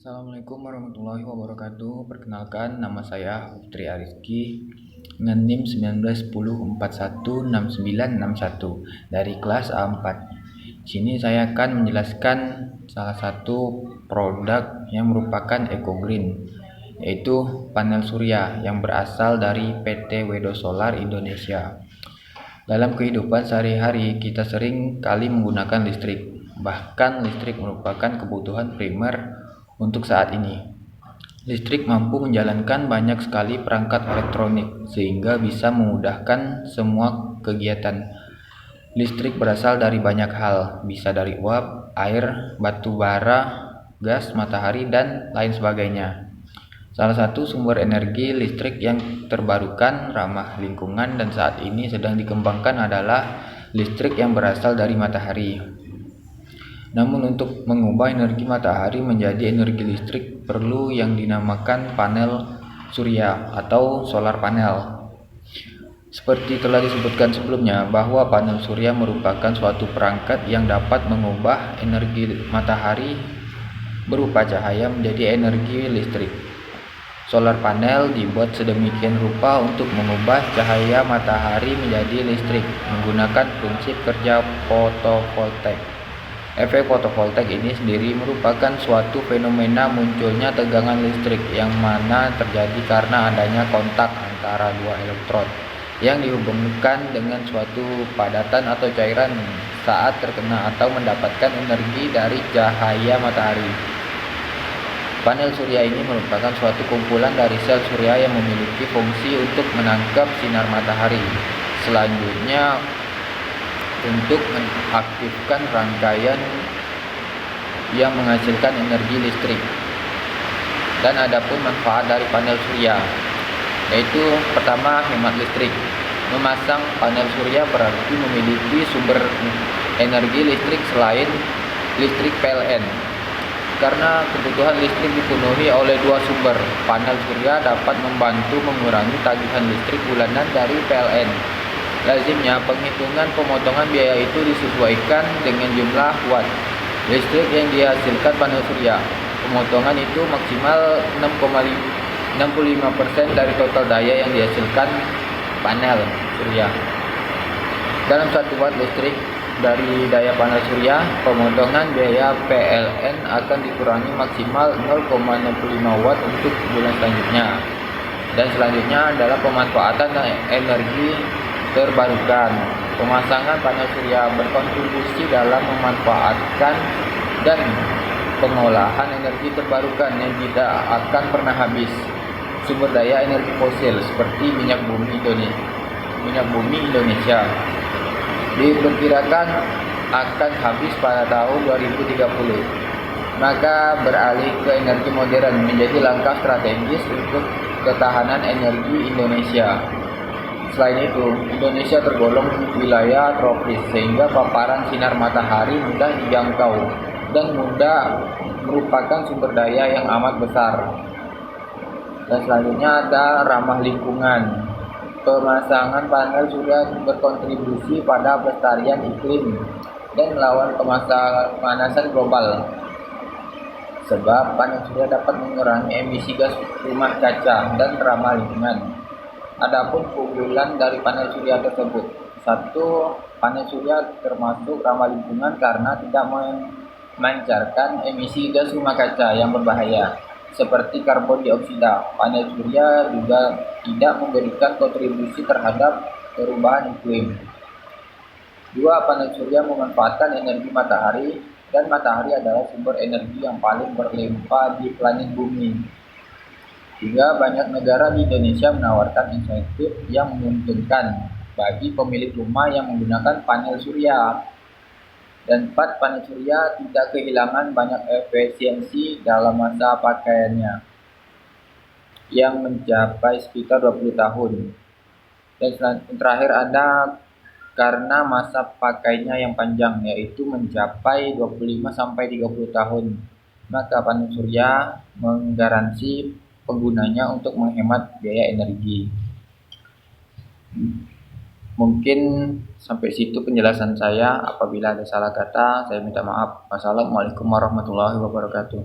Assalamualaikum warahmatullahi wabarakatuh. Perkenalkan, nama saya Putri Arizki dengan NIM 1910416961 dari kelas A4. Sini saya akan menjelaskan salah satu produk yang merupakan EcoGreen, yaitu panel surya yang berasal dari PT Wedo Solar Indonesia. Dalam kehidupan sehari-hari, kita sering kali menggunakan listrik. Bahkan listrik merupakan kebutuhan primer untuk saat ini. Listrik mampu menjalankan banyak sekali perangkat elektronik sehingga bisa memudahkan semua kegiatan. Listrik berasal dari banyak hal, bisa dari uap, air, batu bara, gas, matahari, dan lain sebagainya. Salah satu sumber energi listrik yang terbarukan, ramah lingkungan, dan saat ini sedang dikembangkan adalah listrik yang berasal dari matahari. Namun untuk mengubah energi matahari menjadi energi listrik perlu yang dinamakan panel surya atau solar panel. Seperti telah disebutkan sebelumnya bahwa panel surya merupakan suatu perangkat yang dapat mengubah energi matahari berupa cahaya menjadi energi listrik. Solar panel dibuat sedemikian rupa untuk mengubah cahaya matahari menjadi listrik menggunakan prinsip kerja fotovoltaik. Efek fotovoltaik ini sendiri merupakan suatu fenomena munculnya tegangan listrik yang mana terjadi karena adanya kontak antara dua elektron yang dihubungkan dengan suatu padatan atau cairan saat terkena atau mendapatkan energi dari cahaya matahari. Panel surya ini merupakan suatu kumpulan dari sel surya yang memiliki fungsi untuk menangkap sinar matahari. Selanjutnya untuk mengaktifkan rangkaian yang menghasilkan energi listrik. Dan adapun manfaat dari panel surya, yaitu pertama, hemat listrik. Memasang panel surya berarti memiliki sumber energi listrik selain listrik PLN. Karena kebutuhan listrik dipenuhi oleh dua sumber, panel surya dapat membantu mengurangi tagihan listrik bulanan dari PLN. Lazimnya penghitungan pemotongan biaya itu disesuaikan dengan jumlah watt listrik yang dihasilkan panel surya. Pemotongan itu maksimal 65% dari total daya yang dihasilkan panel surya. Dalam 1 watt listrik dari daya panel surya, pemotongan biaya PLN akan dikurangi maksimal 0,65 watt untuk bulan selanjutnya. Dan selanjutnya adalah pemanfaatan energi terbarukan. Pemasangan panel surya berkontribusi dalam memanfaatkan dan pengolahan energi terbarukan yang tidak akan pernah habis. Sumber daya energi fosil seperti minyak bumi Indonesia diperkirakan akan habis pada tahun 2030. Maka beralih ke energi modern menjadi langkah strategis untuk ketahanan energi Indonesia. Selain itu, Indonesia tergolong wilayah tropis sehingga paparan sinar matahari mudah dijangkau dan merupakan sumber daya yang amat besar. Dan selanjutnya ada ramah lingkungan. Pemasangan panel surya berkontribusi pada pelestarian iklim dan melawan pemanasan global. Sebab panel surya dapat mengurangi emisi gas rumah kaca dan ramah lingkungan. Adapun keunggulan dari panel surya tersebut, 1. Panel surya termasuk ramah lingkungan karena tidak memancarkan emisi gas rumah kaca yang berbahaya seperti karbon dioksida. Panel surya juga tidak memberikan kontribusi terhadap perubahan iklim. 2. Panel surya memanfaatkan energi matahari dan matahari adalah sumber energi yang paling berlimpah di planet bumi. 3. Banyak negara di Indonesia menawarkan insentif yang menguntungkan bagi pemilik rumah yang menggunakan panel surya. Dan 4. Panel surya tidak kehilangan banyak efisiensi dalam masa pakaiannya yang mencapai sekitar 20 tahun. Dan terakhir ada karena masa pakainya yang panjang, yaitu mencapai 25-30 tahun. Maka panel surya menggaransi penggunanya untuk menghemat biaya energi. Mungkin sampai situ penjelasan saya. Apabila ada salah kata, saya minta maaf. Wassalamualaikum warahmatullahi wabarakatuh.